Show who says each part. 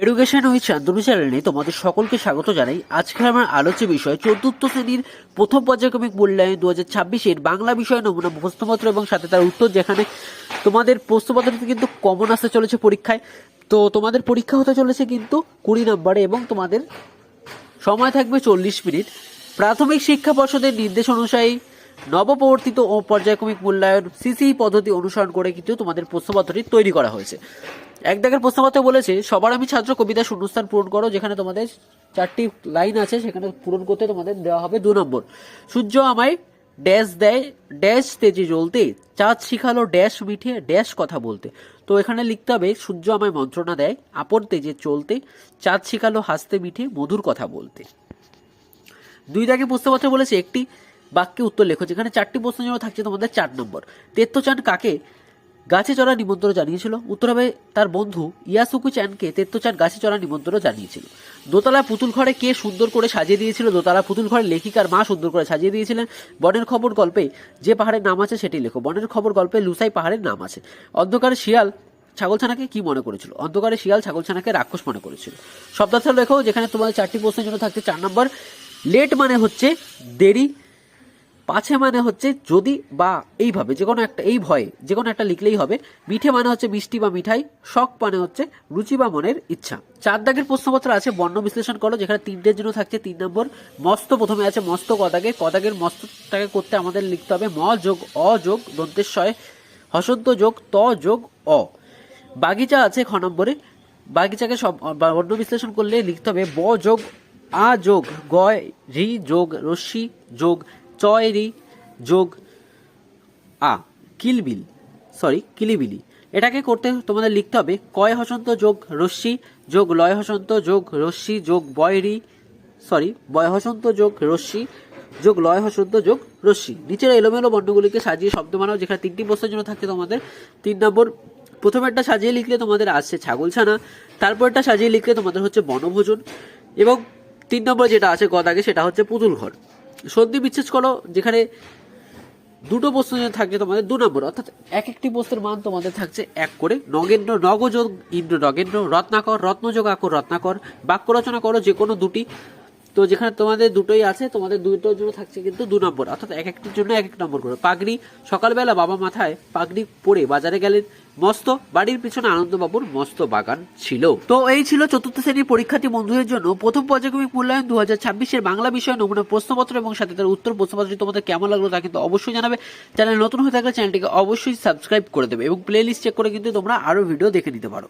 Speaker 1: Education with Shantanu চ্যানেলে তোমাদের সকলকে স্বাগত জানাই। আজকে আমার আলোচ্য বিষয় চতুর্থ শ্রেণীর প্রথম পর্যায়ক্রমিক মূল্যায়ন 2026-এর বাংলা বিষয় নমুনা প্রশ্নপত্র এবং সাথে তার উত্তর, যেখানে তোমাদের প্রশ্নপত্রটি কিন্তু কমন আসতে চলেছে পরীক্ষায়। তো তোমাদের পরীক্ষা হতে চলেছে কিন্তু 20 নম্বরে এবং তোমাদের সময় থাকবে 40 মিনিট। প্রাথমিক শিক্ষা পর্ষদের নির্দেশ অনুযায়ী নবপ্রবর্তিত ও পর্যায়ক্রমিক মূল্যায়ন সিসি পদ্ধতি অনুসরণ করে কিন্তু তোমাদের প্রশ্নপত্রটি তৈরি করা হয়েছে। এক দাগের প্রশ্নপত্রে বলেছে, সবার আমি ছাত্র কবিতা শূন্যস্থান পূরণ করো, যেখানে তোমাদের 4টি লাইন আছে, সেখানে পূরণ করতে তোমাদের দেওয়া হবে 2 নম্বর। সূর্য আমায় ড্যাশ দেয়, ড্যাশ তেজে জ্বলতে, চাঁদ শিখালো ড্যাশ মিঠে ড্যাশ কথা বলতে। তো এখানে লিখতে হবে, সূর্য আমায় মন্ত্রণা দেয় আপন তেজে চলতে, চাঁদ শিখালো হাসতে মিঠে মধুর কথা বলতে। 2 দাগে প্রশ্নপত্রে বলেছে একটি বাক্যে উত্তর লেখো, যেখানে 4টি প্রশ্নের জন্য থাকছে তোমাদের 4 নম্বর। তেত্তচাঁদ কাকে গাছে চড়ার নিমন্ত্রণ জানিয়েছিল? উত্তর হবে তার বন্ধু ইয়াসুকু চানকে তেত্তচাঁদ গাছে চড়ার নিমন্ত্রণ জানিয়েছিল। দোতলা পুতুল ঘরে কে সুন্দর করে সাজিয়ে দিয়েছিল? দোতলা পুতুল ঘরে লেখিকার মা সুন্দর করে সাজিয়ে দিয়েছিলেন। বনের খবর গল্পে যে পাহাড়ের নাম আছে সেটি লেখো। বনের খবর গল্পে লুসাই পাহাড়ের নাম আছে। অন্ধকারে শিয়াল ছাগলছানাকে কি মনে করেছিল? অন্ধকারে শিয়াল ছাগলছানাকে রাক্ষস মনে করেছিল। শব্দার্থ লেখো, যেখানে তোমাদের 4টি প্রশ্নের জন্য থাকছে 4 নম্বর। লেট মানে হচ্ছে দেরি, পাছে মানে হচ্ছে যদি বা এইভাবে যে কোনো একটা, এই ভয়ে যে কোনো একটা লিখলেই হবে। মিঠে মানে হচ্ছে মিষ্টি বা মিঠাই। শখ মানে হচ্ছে রুচি বা মনের ইচ্ছা। 4 দাগের প্রশ্নপত্র আছে বর্ণ বিশ্লেষণ করো, যেখানে 3টের জন্য থাকছে 3 নম্বর। মস্ত প্রথমে আছে মস্ত কদাগের মস্তটাকে করতে আমাদের লিখতে হবে ম যোগ অ যোগ দন্তেশ্বয় হসন্ত যোগ ত যোগ অ। বাগিচা আছে খ নম্বরে। বাগিচাকে সব বর্ণ বিশ্লেষণ করলে লিখতে হবে ব যোগ আ যোগ গয় রি যোগ রশ্মি যোগ চয় রি যোগ আ কিলিবিলি। এটাকে করতে তোমাদের লিখতে হবে কয় হসন্ত যোগ রশ্মি যোগ লয় হসন্ত যোগ রশ্মি যোগ বয় হসন্ত যোগ রশ্মি যোগ লয় হসন্ত যোগ রশ্মি। নিচের এলোমেলো বর্ণগুলিকে সাজিয়ে শব্দ বানাও, যেখানে 3টি প্রশ্নের জন্য থাকছে তোমাদের 3 নম্বর। প্রথম একটা সাজিয়ে লিখলে তোমাদের আসছে ছাগলছানা, তারপর একটা সাজিয়ে লিখলে তোমাদের হচ্ছে বনভোজন, এবং 3 নম্বর যেটা আছে গদাগে সেটা হচ্ছে পুতুল ঘর। সন্ধি বিচ্ছেদ করো, যেখানে 2টো প্রশ্ন থাকছে তোমাদের 2 নম্বর, অর্থাৎ একটি প্রশ্নের মান তোমাদের থাকছে 1 করে। নগেন্দ্র নগযোগ ইন্দ্র নগেন্দ্র, রত্নাকর রত্নযোগ আকর রত্নাকর। বাক্য রচনা করো যে কোনো 2টি। তো যেখানে তোমাদের 2টোই আছে, তোমাদের 2টোর জন্য থাকছে কিন্তু 2 নম্বর, অর্থাৎ একটির জন্য 1 নম্বর করে। পাগড়ি, সকালবেলা বাবা মাথায় পাগড়ি পরে বাজারে গেলেন। মস্ত, বাড়ির পিছনে আনন্দবাবুর মস্ত বাগান ছিল। তো এই ছিল 4র্থ শ্রেণীর পরীক্ষার্থী বন্ধুদের জন্য প্রথম পর্যায়ক্রমিক মূল্যায়ন 2026-এর বাংলা বিষয় নমুনা প্রশ্নপত্র এবং সাথে তার উত্তর। প্রশ্নপত্রটি তোমাদের কেমন লাগলো তা কিন্তু অবশ্যই জানাবে। চ্যানেল নতুন হয়ে থাকলে চ্যানেলটিকে অবশ্যই সাবস্ক্রাইব করে দেবে এবং প্লে লিস্ট চেক করে কিন্তু তোমরা আরও ভিডিও দেখে নিতে পারো।